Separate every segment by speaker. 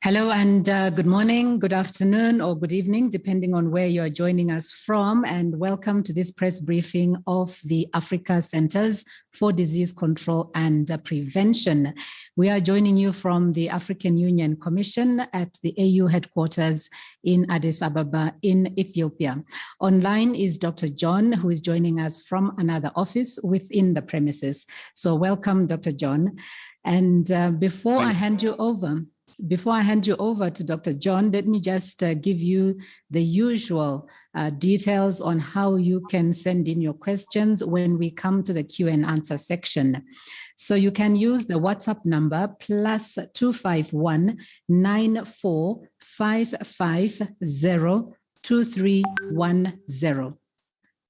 Speaker 1: Hello and good morning, good afternoon, or good evening, depending on where you are joining us from, and welcome to this press briefing of the Africa Centers for Disease Control and Prevention. We are joining you from the African Union Commission at the AU headquarters in Addis Ababa in Ethiopia. Online is Dr. John, who is joining us from another office within the premises. So welcome, Dr. John. And before I hand you over to Dr. John, let me just give you the usual details on how you can send in your questions when we come to the Q&A section. So you can use the WhatsApp number plus 251 9455 2310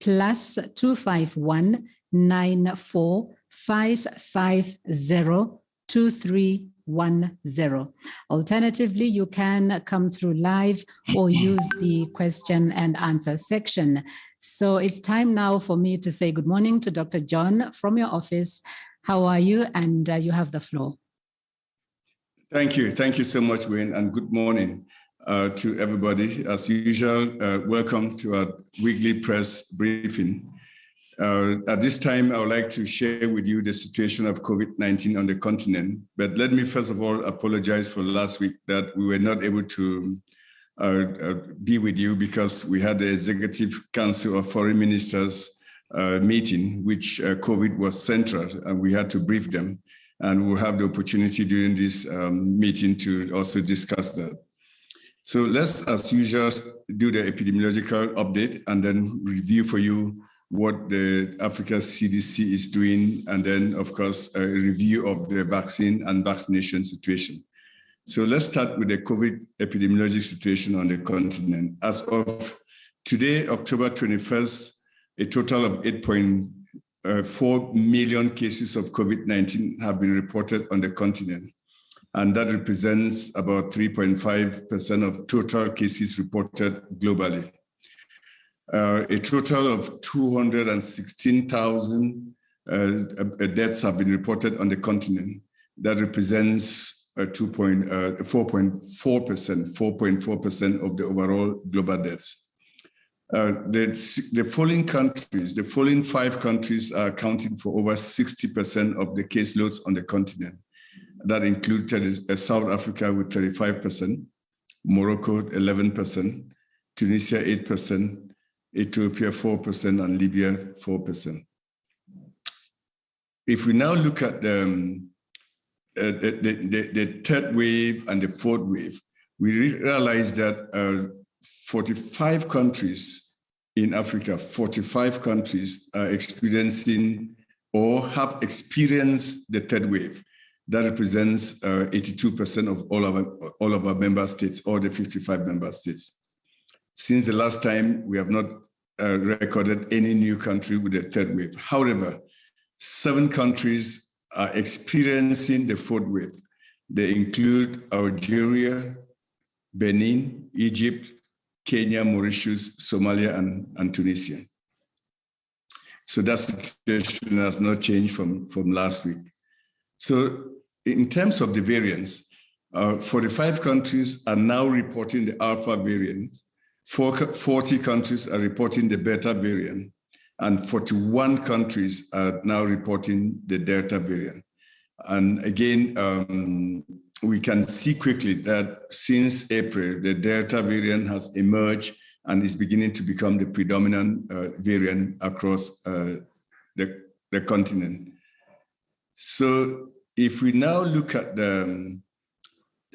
Speaker 1: plus 251 9455 2310. Alternatively, you can come through live or use the question and answer section. So it's time now for me to say good morning to Dr. John from your office. How are you? And you have the floor.
Speaker 2: Thank you. Thank you so much, Wayne, and good morning to everybody. As usual, welcome to our weekly press briefing. At this time, I would like to share with you the situation of COVID-19 on the continent. But let me first of all apologize for last week that we were not able to be with you because we had the Executive Council of Foreign Ministers meeting, which COVID was central, and we had to brief them. And we'll have the opportunity during this meeting to also discuss that. So let's, as usual, do the epidemiological update and then review for you what the Africa CDC is doing, and then, of course, a review of the vaccine and vaccination situation. So let's start with the COVID epidemiologic situation on the continent. As of today, October 21st, a total of 8.4 million cases of COVID-19 have been reported on the continent, and that represents about 3.5% of total cases reported globally. A total of 216,000 deaths have been reported on the continent. That represents 4.4% of the overall global deaths. The following 5 countries are accounting for over 60% of the caseloads on the continent. That included South Africa with 35%, Morocco 11%, Tunisia 8%, Ethiopia 4%, and Libya 4%. If we now look at the third wave and the fourth wave, we realize that 45 countries in Africa, 45 countries are experiencing or have experienced the third wave. That represents 82% of all of our member states, all the 55 member states. Since the last time, we have not recorded any new country with a third wave. However, 7 countries are experiencing the fourth wave. They include Algeria, Benin, Egypt, Kenya, Mauritius, Somalia, and Tunisia. So that situation has not changed from last week. So in terms of the variants, 45 countries are now reporting the Alpha variant. 40 countries are reporting the Beta variant, and 41 countries are now reporting the Delta variant. And again, we can see quickly that since April, the Delta variant has emerged and is beginning to become the predominant variant across the continent. So if we now look at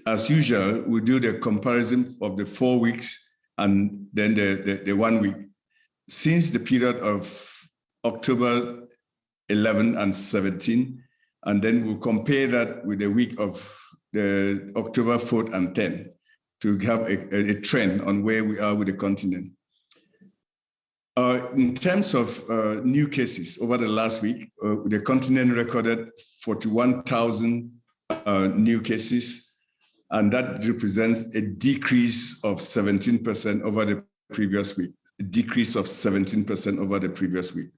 Speaker 2: as usual, we do the comparison of the 4 weeks and then the 1 week. Since the period of October 11 and 17, and then we'll compare that with the week of the October 4th and 10 to have a trend on where we are with the continent. In terms of new cases over the last week, the continent recorded 41,000 new cases, and that represents a decrease of 17% over the previous week, a decrease of 17% over the previous week.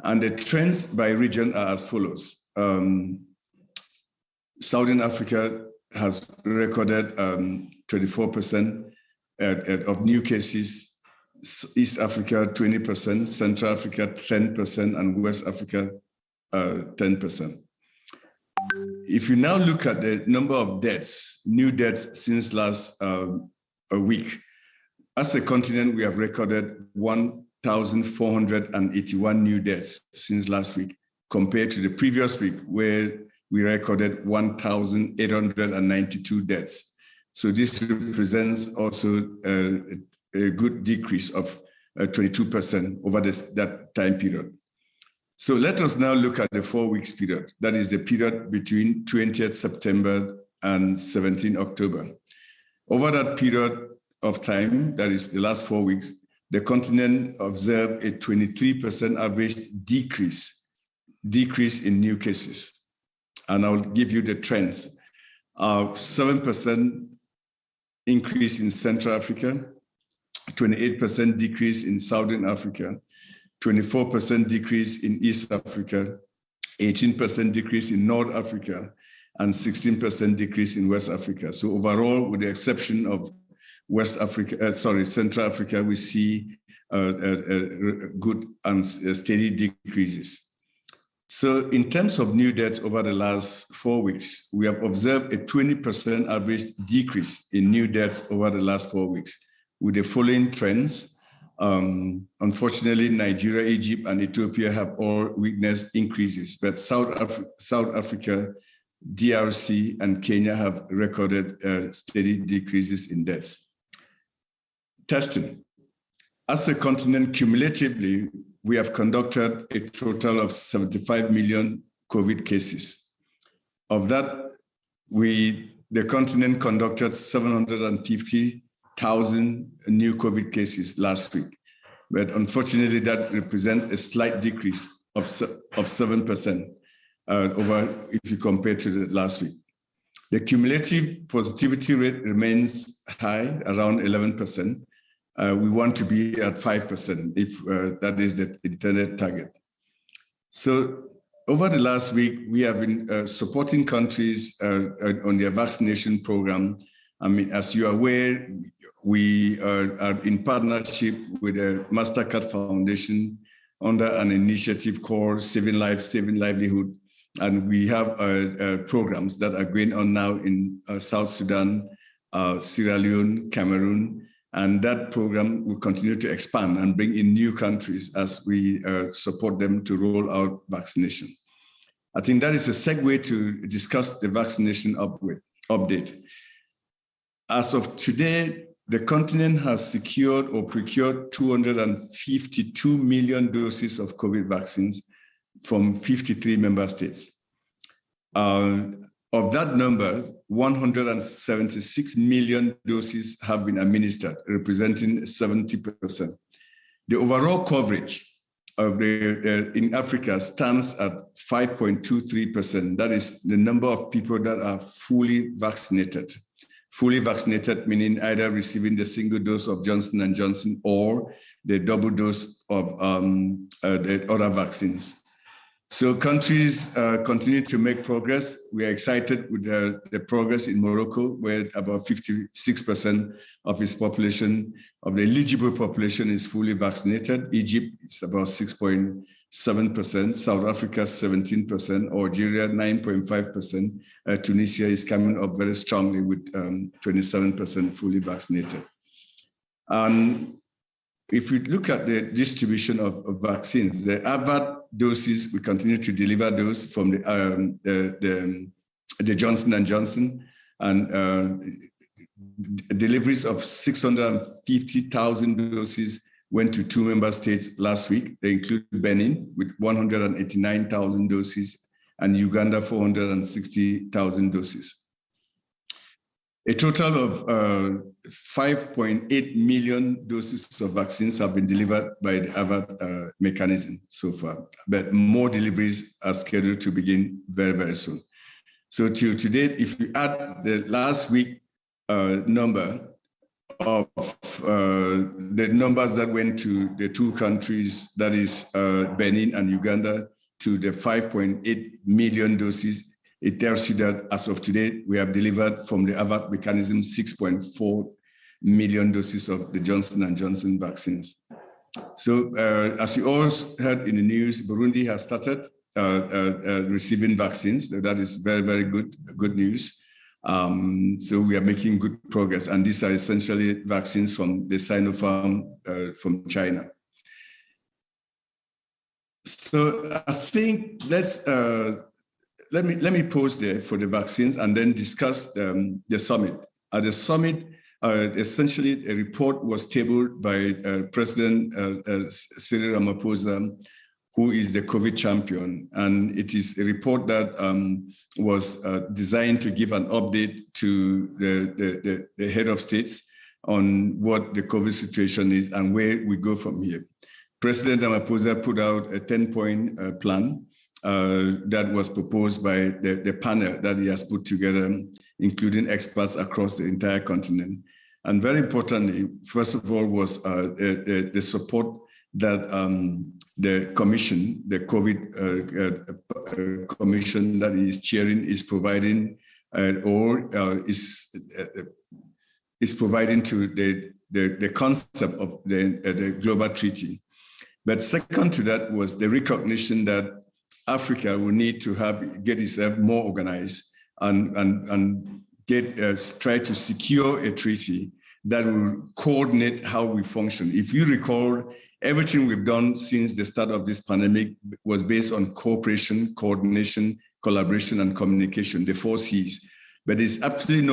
Speaker 2: And the trends by region are as follows. Southern Africa has recorded 24% of new cases, East Africa 20%, Central Africa 10%, and West Africa 10%. If you now look at the number of deaths, new deaths since last week, as a continent, we have recorded 1,481 new deaths since last week, compared to the previous week, where we recorded 1,892 deaths. So this represents also a good decrease of 22% over that time period. So let us now look at the 4 weeks period. That is the period between 20th September and 17 October. Over that period of time, that is the last 4 weeks, the continent observed a 23% average decrease in new cases. And I'll give you the trends. 7% increase in Central Africa, 28% decrease in Southern Africa, 24% decrease in East Africa, 18% decrease in North Africa, and 16% decrease in West Africa. So overall, with the exception of Central Africa, we see good and steady decreases. So in terms of new deaths over the last 4 weeks, we have observed a 20% average decrease in new deaths over the last 4 weeks, with the following trends. Unfortunately, Nigeria, Egypt, and Ethiopia have all witnessed increases, but South Africa, DRC, and Kenya have recorded steady decreases in deaths. Testing. As a continent, cumulatively, we have conducted a total of 75 million COVID cases. Of that, the continent conducted 750,000 new COVID cases last week. But unfortunately, that represents a slight decrease of 7% over if you compare to the last week. The cumulative positivity rate remains high, around 11%. We want to be at 5% if that is the intended target. So over the last week, we have been supporting countries on their vaccination program. I mean, as you are aware, we are in partnership with the Mastercard Foundation under an initiative called Saving Life, Saving Livelihood. And we have programs that are going on now in South Sudan, Sierra Leone, Cameroon. And that program will continue to expand and bring in new countries as we support them to roll out vaccination. I think that is a segue to discuss the vaccination update. As of today, the continent has secured or procured 252 million doses of COVID vaccines from 53 member states. Of that number, 176 million doses have been administered, representing 70%. The overall coverage of in Africa stands at 5.23%. That is the number of people that are fully vaccinated. Fully vaccinated meaning either receiving the single dose of Johnson & Johnson or the double dose of the other vaccines. So countries continue to make progress. We are excited with the progress in Morocco, where about 56% of its population, of the eligible population, is fully vaccinated. Egypt is about 6.7%, South Africa 17%, Algeria 9.5%. Tunisia is coming up very strongly with 27% fully vaccinated. If we look at the distribution of vaccines, the AVAT doses, we continue to deliver those from the Johnson & Johnson, and deliveries of 650,000 doses went to 2 member states last week. They include Benin with 189,000 doses and Uganda 460,000 doses. A total of 5.8 million doses of vaccines have been delivered by the AVAT mechanism so far, but more deliveries are scheduled to begin very, very soon. So till today, if you add the last week number of the numbers that went to the 2 countries, that is Benin and Uganda, to the 5.8 million doses, it tells you that as of today, we have delivered from the AVAT mechanism 6.4 million doses of the Johnson & Johnson vaccines. So as you all heard in the news, Burundi has started receiving vaccines. That is very, very good news. So we are making good progress. And these are essentially vaccines from the Sinopharm from China. So I think let me pause there for the vaccines and then discuss the summit. At the summit, essentially a report was tabled by President Cyril Ramaphosa, who is the COVID champion. And it is a report that was designed to give an update to the head of states on what the COVID situation is and where we go from here. President Ramaphosa put out a 10-point plan that was proposed by the panel that he has put together, including experts across the entire continent. And very importantly, first of all, was the support that the commission, the COVID commission that he is chairing, is providing is providing to the concept of the global treaty. But second to that was the recognition that Africa will need to get itself more organized and try to secure a treaty that will coordinate how we function. If you recall, everything we've done since the start of this pandemic was based on cooperation, coordination, collaboration, and communication, the 4 C's. But there's absolutely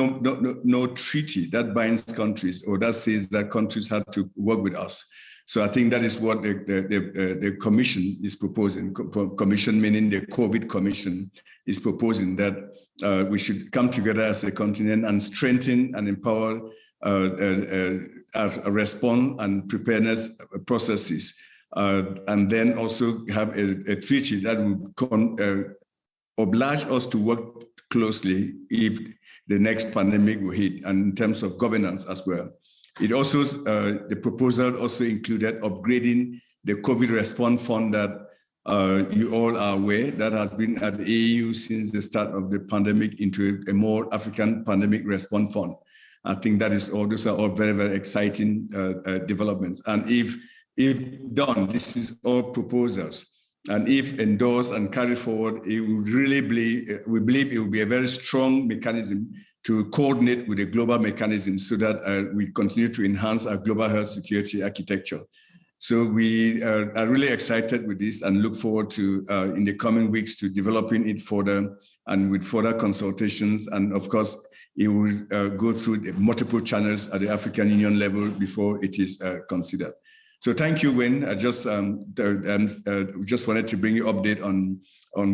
Speaker 2: no treaty that binds countries or that says that countries have to work with us. So I think that is what the commission is proposing. Commission meaning the COVID commission is proposing that we should come together as a continent and strengthen and empower response and preparedness processes, and then also have a treaty that will oblige us to work closely if the next pandemic will hit, and in terms of governance as well. It also, the proposal also included upgrading the COVID response fund that you all are aware that has been at the AU since the start of the pandemic into a more African pandemic response fund. I think those are all very, very exciting developments. And if done, this is all proposals. And if endorsed and carried forward, it would really we believe it will be a very strong mechanism to coordinate with a global mechanism so that we continue to enhance our global health security architecture. So we are really excited with this and look forward to, in the coming weeks, to developing it further and with further consultations. And of course, it will go through the multiple channels at the African Union level before it is considered. So thank you, Wayne. I just wanted to bring you update on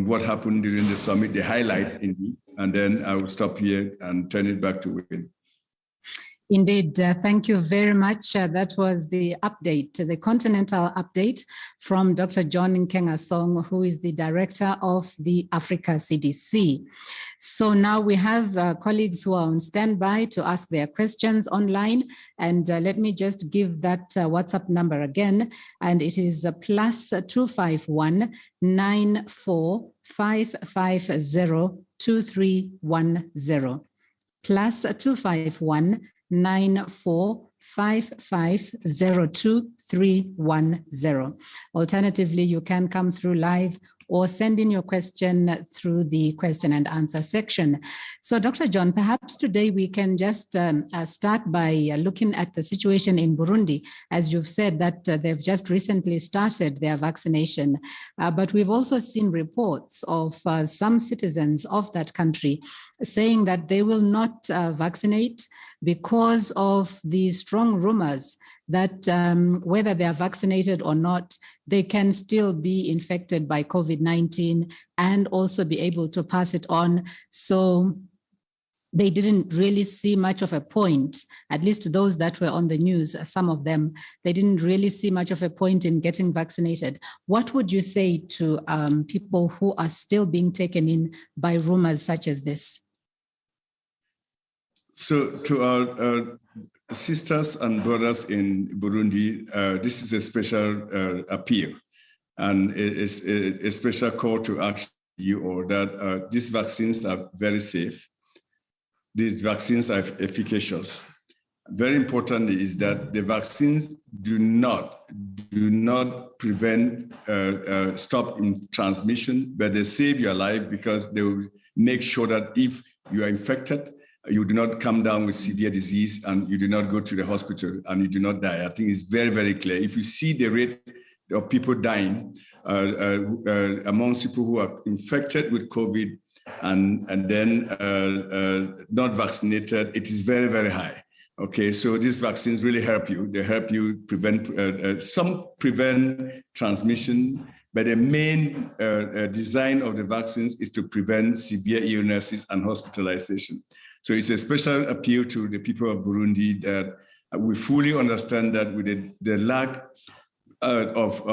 Speaker 2: what happened during the summit, the highlights indeed, and then I will stop here and turn it back to Wayne.
Speaker 1: Indeed, thank you very much. That was the update, the continental update from Dr. John Nkengasong, who is the director of the Africa CDC. So now we have colleagues who are on standby to ask their questions online. And let me just give that WhatsApp number again. And it is +251 94 550 2310. +251 945502 310. Alternatively, you can come through live or send in your question through the question and answer section. So Dr. John, perhaps today we can just start by looking at the situation in Burundi. As you've said that they've just recently started their vaccination, but we've also seen reports of some citizens of that country saying that they will not vaccinate because of the strong rumors that whether they are vaccinated or not, they can still be infected by COVID-19 and also be able to pass it on. So they didn't really see much of a point, at least those that were on the news, some of them, they didn't really see much of a point in getting vaccinated. What would you say to people who are still being taken in by rumors such as this?
Speaker 2: So to our sisters and brothers in Burundi, this is a special appeal and it's a special call to action you all that these vaccines are very safe. These vaccines are efficacious. Very importantly is that the vaccines do not prevent stop in transmission, but they save your life because they will make sure that if you are infected, you do not come down with severe disease and you do not go to the hospital and you do not die. I think it's very, very clear. If you see the rate of people dying amongst people who are infected with COVID and then not vaccinated, it is very, very high. Okay, so these vaccines really help you. They help you prevent, some prevent transmission, but the main design of the vaccines is to prevent severe illnesses and hospitalization. So it's a special appeal to the people of Burundi that we fully understand that with the lack of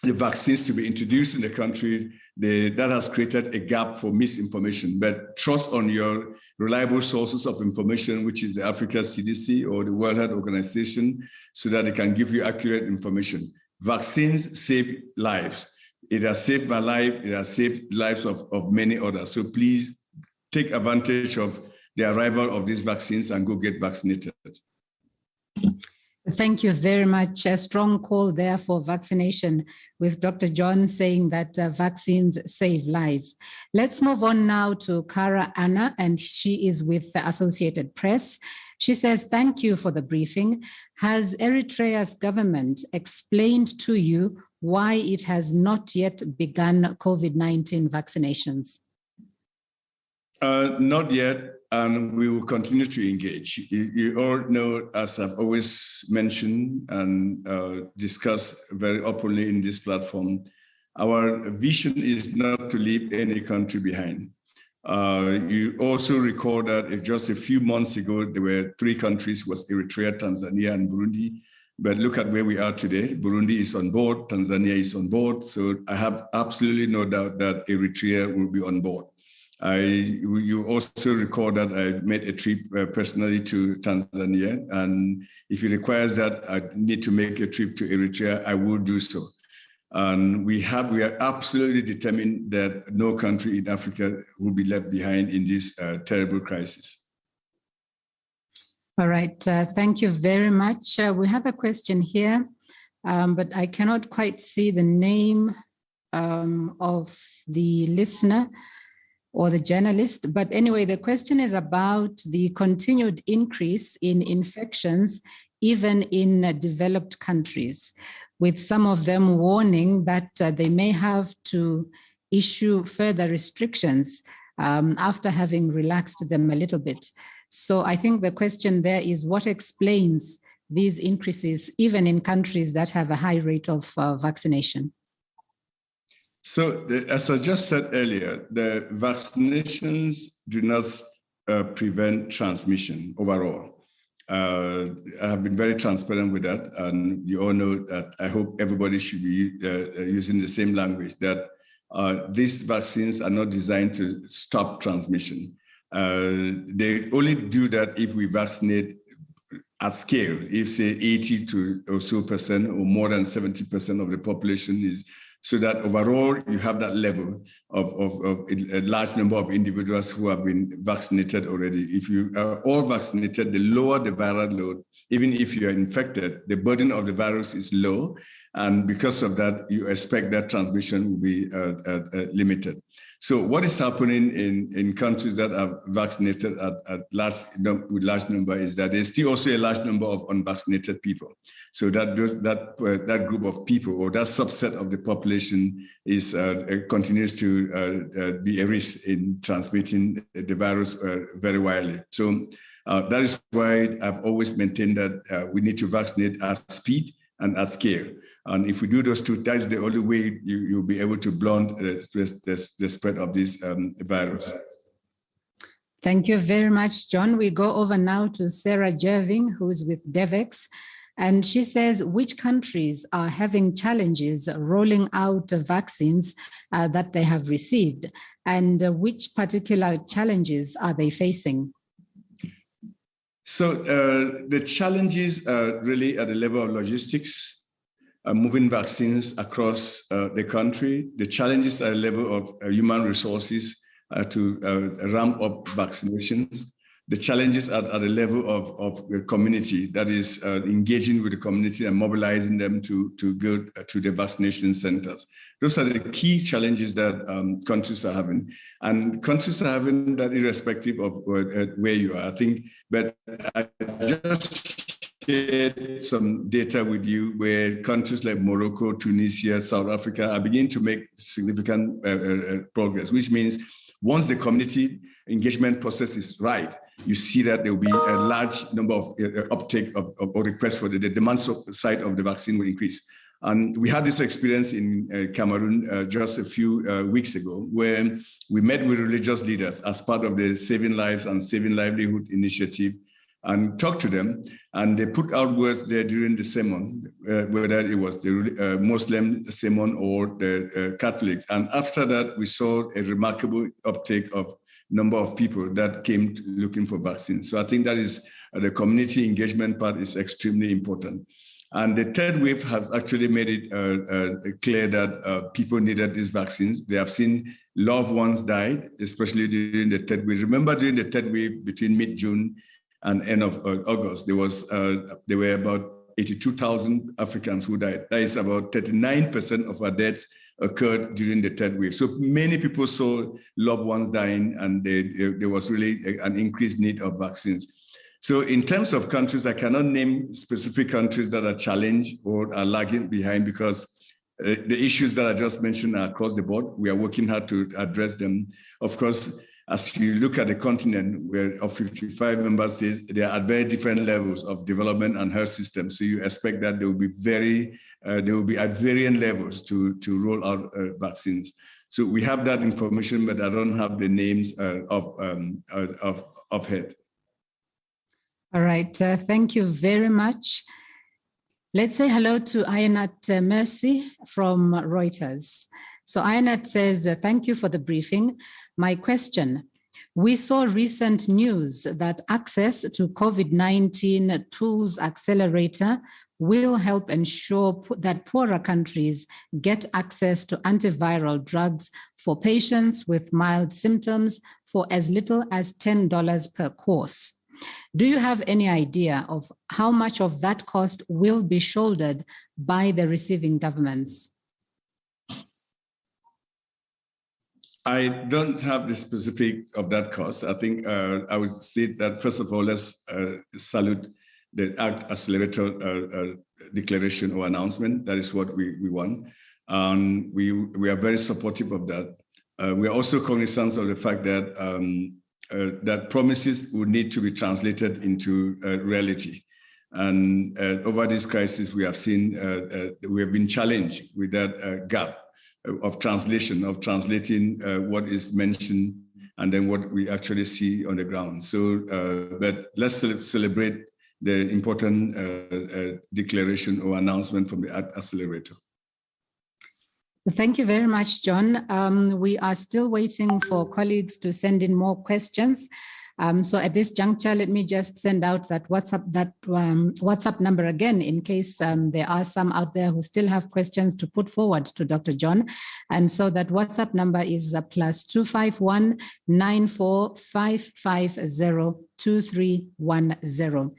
Speaker 2: the vaccines to be introduced in the country, that has created a gap for misinformation. But trust on your reliable sources of information, which is the Africa CDC or the World Health Organization, so that they can give you accurate information. Vaccines save lives. It has saved my life. It has saved lives of many others. So please take advantage of the arrival of these vaccines and go get vaccinated.
Speaker 1: Thank you very much. A strong call there for vaccination, with Dr. John saying that vaccines save lives. Let's move on now to Kara Anna, and she is with the Associated Press. She says, thank you for the briefing. Has Eritrea's government explained to you why it has not yet begun COVID-19 vaccinations?
Speaker 2: Not yet, and we will continue to engage. You all know, as I've always mentioned and discussed very openly in this platform, our vision is not to leave any country behind. You also recall that just a few months ago, there were 3 countries, was Eritrea, Tanzania, and Burundi. But look at where we are today. Burundi is on board, Tanzania is on board. So I have absolutely no doubt that Eritrea will be on board. You also recall that I made a trip personally to Tanzania, and if it requires that I need to make a trip to Eritrea, I will do so. And we are absolutely determined that no country in Africa will be left behind in this terrible crisis.
Speaker 1: All right, thank you very much. We have a question here, but I cannot quite see the name of the listener or the journalist. But anyway, the question is about the continued increase in infections, even in developed countries, with some of them warning that they may have to issue further restrictions after having relaxed them a little bit. So I think the question there is what explains these increases, even in countries that have a high rate of vaccination?
Speaker 2: So as I just said earlier, the vaccinations do not prevent transmission overall. I have been very transparent with that, and you all know that I hope everybody should be using the same language, that these vaccines are not designed to stop transmission. They only do that if we vaccinate at scale, if say 80 to or so percent or more than 70% of the population is, so that overall you have that level of a large number of individuals who have been vaccinated already. If you are all vaccinated, the lower the viral load, even if you are infected, the burden of the virus is low, And because of that, you expect that transmission will be limited. So what is happening in countries that are vaccinated with large number is that there's still also a large number of unvaccinated people. So that group of people or that subset of the population is continues to be a risk in transmitting the virus very widely. So that is why I've always maintained that we need to vaccinate at speed and at scale. And if we do those two, that's the only way you'll be able to blunt the spread of this virus.
Speaker 1: Thank you very much, John. We go over now to Sarah Jerving, who's with DEVEX. And she says, which countries are having challenges rolling out vaccines that they have received? And which particular challenges are they facing?
Speaker 2: So the challenges are really at the level of logistics, moving vaccines across the country. The challenges at the level of human resources to ramp up vaccinations. The challenges at the level of the community, that is engaging with the community and mobilizing them to go to the vaccination centers. Those are the key challenges that countries are having. And countries are having that irrespective of where you are, I think. But I just shared some data with you where countries like Morocco, Tunisia, South Africa are beginning to make significant progress, which means once the community engagement process is right, you see that there will be a large number of uptake of requests for the demand side of the vaccine will increase. And we had this experience in Cameroon just a few weeks ago, where we met with religious leaders as part of the Saving Lives and Saving Livelihood initiative and talked to them. And they put out words there during the sermon, whether it was the Muslim sermon or the Catholics. And after that, we saw a remarkable uptake of number of people that came looking for vaccines. So I think that is the community engagement part is extremely important. And the third wave has actually made it clear that people needed these vaccines. They have seen loved ones died, especially during the third wave. Remember during the third wave between mid-June and end of August, there were about 82,000 Africans who died. That is about 39% of our deaths occurred during the third wave. So many people saw loved ones dying, and there was really an increased need of vaccines. So in terms of countries, I cannot name specific countries that are challenged or are lagging behind because the issues that I just mentioned are across the board. We are working hard to address them. Of course, as you look at the continent, where of 55 member states, they are at very different levels of development and health systems. So you expect that they will be at varying levels to roll out vaccines. So we have that information, but I don't have the names of head.
Speaker 1: All right, thank you very much. Let's say hello to Ayanat Mercy from Reuters. So Ayanat says, thank you for the briefing. My question, we saw recent news that access to COVID-19 tools accelerator will help ensure that poorer countries get access to antiviral drugs for patients with mild symptoms for as little as $10 per course. Do you have any idea of how much of that cost will be shouldered by the receiving governments?
Speaker 2: I don't have the specifics of that cost. I think I would say that, first of all, let's salute the ACT Accelerator declaration or announcement. That is what we want. We are very supportive of that. We are also cognizant of the fact that that promises would need to be translated into reality. And over this crisis, we have seen, we have been challenged with that gap of translating what is mentioned and then what we actually see on the ground. So, but let's celebrate the important declaration or announcement from the Accelerator.
Speaker 1: Thank you very much, John. We are still waiting for colleagues to send in more questions. So at this juncture, let me just send out that WhatsApp number again, in case there are some out there who still have questions to put forward to Dr. John. And so that WhatsApp number is +251 94 2310.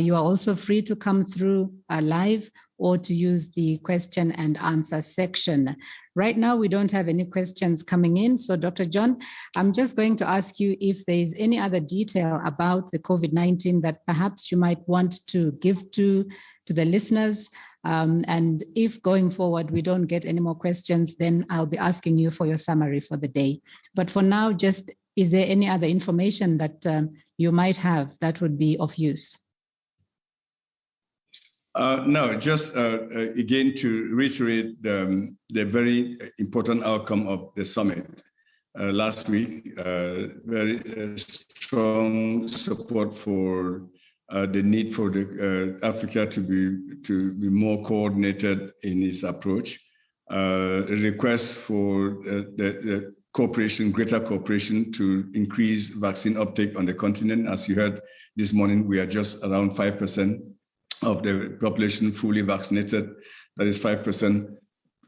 Speaker 1: You are also free to come through live or to use the question and answer section. Right now, we don't have any questions coming in. So Dr. John, I'm just going to ask you if there is any other detail about the COVID-19 that perhaps you might want to give to the listeners. And if going forward, we don't get any more questions, then I'll be asking you for your summary for the day. But for now, just is there any other information that you might have that would be of use?
Speaker 2: No, just again to reiterate the very important outcome of the summit last week, very strong support for the need for Africa to be more coordinated in its approach, a request for the cooperation, greater cooperation to increase vaccine uptake on the continent. As you heard this morning, we are just around 5% of the population fully vaccinated. That is 5%,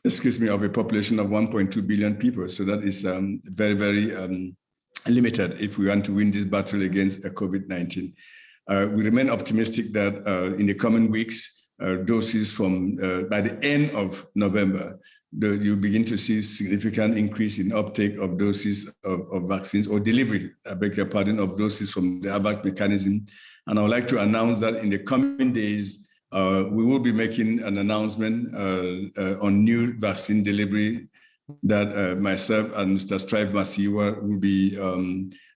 Speaker 2: of a population of 1.2 billion people. So that is very, very limited if we want to win this battle against COVID-19. We remain optimistic that in the coming weeks, doses from by the end of November, you begin to see significant increase in uptake of doses of vaccines or delivery, I beg your pardon, of doses from the ABAC mechanism. And I would like to announce that in the coming days, we will be making an announcement on new vaccine delivery that myself and Mr. Strive Masiwa will be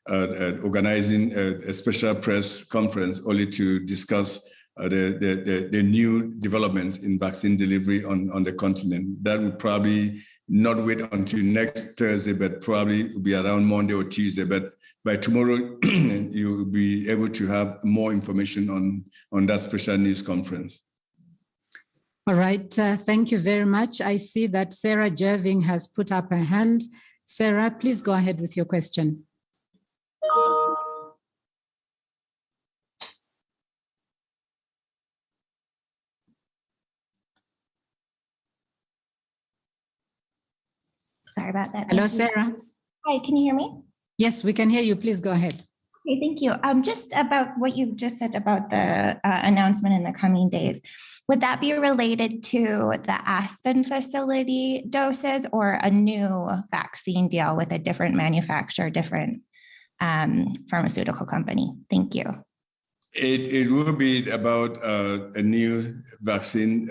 Speaker 2: organizing a special press conference only to discuss the new developments in vaccine delivery on the continent. That will probably not wait until next Thursday, but probably will be around Monday or Tuesday. But by tomorrow, you will be able to have more information on that special news conference.
Speaker 1: All right, thank you very much. I see that Sarah Jerving has put up her hand. Sarah, please go ahead with your question.
Speaker 3: Sorry about that.
Speaker 1: Hello, Sarah.
Speaker 3: Hi, can you hear me?
Speaker 1: Yes, we can hear you. Please go ahead.
Speaker 3: Okay, thank you. Just about what you just said about the announcement in the coming days. Would that be related to the Aspen facility doses or a new vaccine deal with a different manufacturer, different pharmaceutical company? Thank you. It
Speaker 2: will be about a new vaccine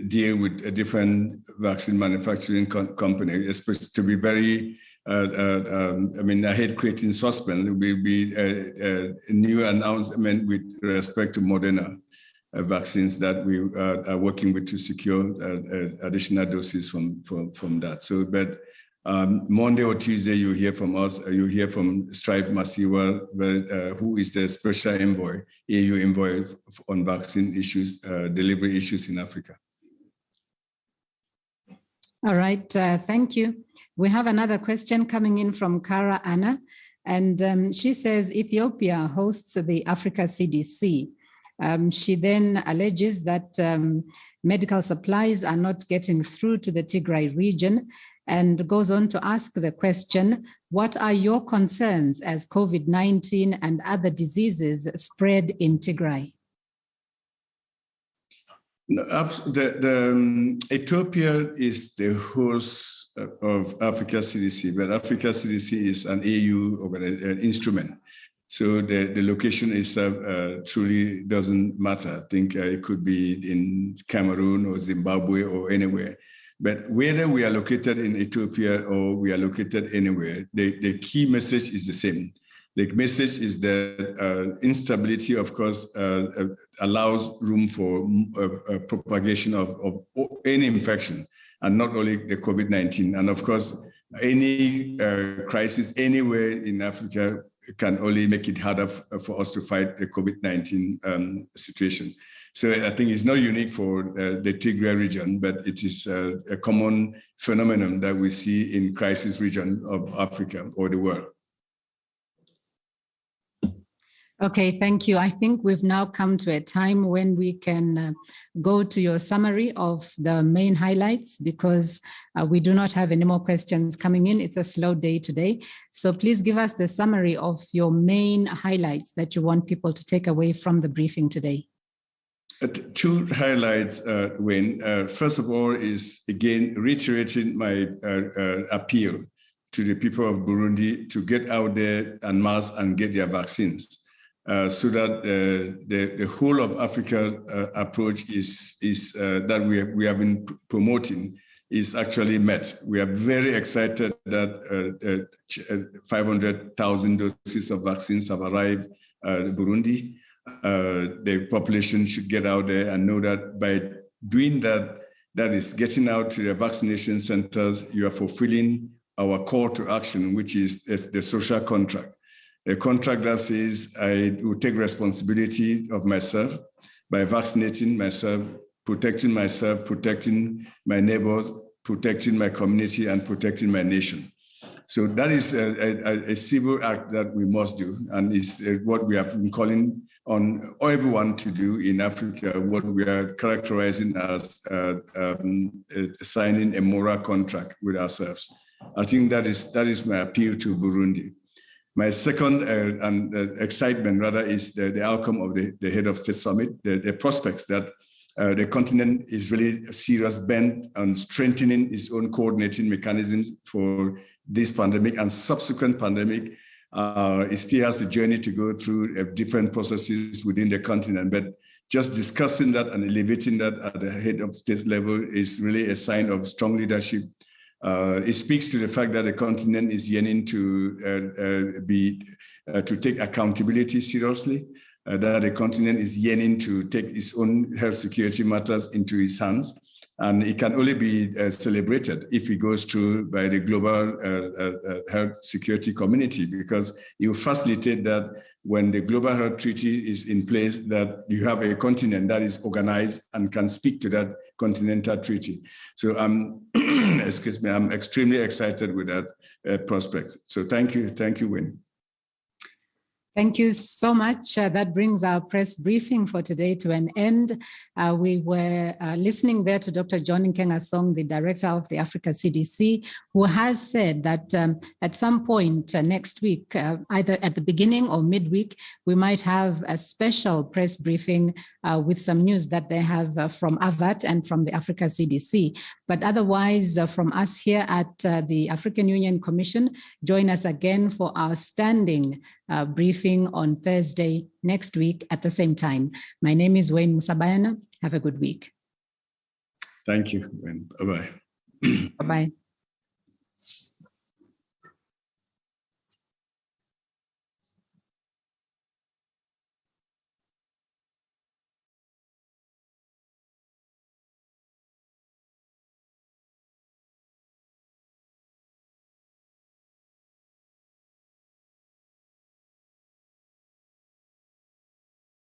Speaker 2: deal with a different vaccine manufacturing company, especially to be very, I hate creating suspense. It will be a new announcement with respect to Moderna vaccines that we are working with to secure additional doses from that. So, but Monday or Tuesday, you'll hear from us. You'll hear from Strive Masiwa, who is the special envoy, EU envoy on vaccine issues, delivery issues in Africa.
Speaker 1: All right, thank you. We have another question coming in from Kara Anna, and she says Ethiopia hosts the Africa CDC. She then alleges that medical supplies are not getting through to the Tigray region and goes on to ask the question, what are your concerns as COVID-19 and other diseases spread in Tigray?
Speaker 2: Ethiopia is the host of Africa CDC, but Africa CDC is an EU instrument. So the location itself truly doesn't matter. I think it could be in Cameroon or Zimbabwe or anywhere. But whether we are located in Ethiopia or we are located anywhere, the key message is the same. The message is that instability, of course, allows room for propagation of any infection, and not only the COVID-19. And of course, any crisis anywhere in Africa can only make it harder for us to fight the COVID-19 situation. So I think it's not unique for the Tigray region, but it is a common phenomenon that we see in crisis region of Africa or the world.
Speaker 1: Okay, thank you. I think we've now come to a time when we can go to your summary of the main highlights, because we do not have any more questions coming in. It's a slow day today. So please give us the summary of your main highlights that you want people to take away from the briefing today.
Speaker 2: Two highlights, Wayne. First of all is, again, reiterating my appeal to the people of Burundi to get out there en masse and get their vaccines, so that the whole of Africa approach is that we have been promoting is actually met. We are very excited that 500,000 doses of vaccines have arrived in Burundi. The population should get out there and know that by doing that, that is getting out to the vaccination centers, you are fulfilling our call to action, which is the social contract. A contract that says I will take responsibility of myself by vaccinating myself, protecting my neighbors, protecting my community, and protecting my nation. So that is a civil act that we must do, and is what we have been calling on everyone to do in Africa, what we are characterizing as signing a moral contract with ourselves. I think that is my appeal to Burundi. My second excitement, rather, is the outcome of the Head of State Summit, the prospects that the continent is really serious bent on strengthening its own coordinating mechanisms for this pandemic and subsequent pandemic. It still has a journey to go through different processes within the continent, but just discussing that and elevating that at the head of state level is really a sign of strong leadership. It speaks to the fact that the continent is yearning to take accountability seriously. That the continent is yearning to take its own health security matters into its hands. And it can only be celebrated if it goes through by the global health security community, because you facilitate that when the global health treaty is in place, that you have a continent that is organized and can speak to that continental treaty. So excuse me, I'm extremely excited with that prospect. So thank you, Wayne.
Speaker 1: Thank you so much. That brings our press briefing for today to an end. We were listening there to Dr. John Nkengasong, the director of the Africa CDC, who has said that at some point next week, either at the beginning or midweek, we might have a special press briefing with some news that they have from AVAT and from the Africa CDC. But otherwise, from us here at the African Union Commission, join us again for our standing briefing on Thursday next week at the same time. My name is Wayne Musabayana. Have a good week.
Speaker 2: Thank you, Wayne. Bye-bye.
Speaker 1: Bye-bye.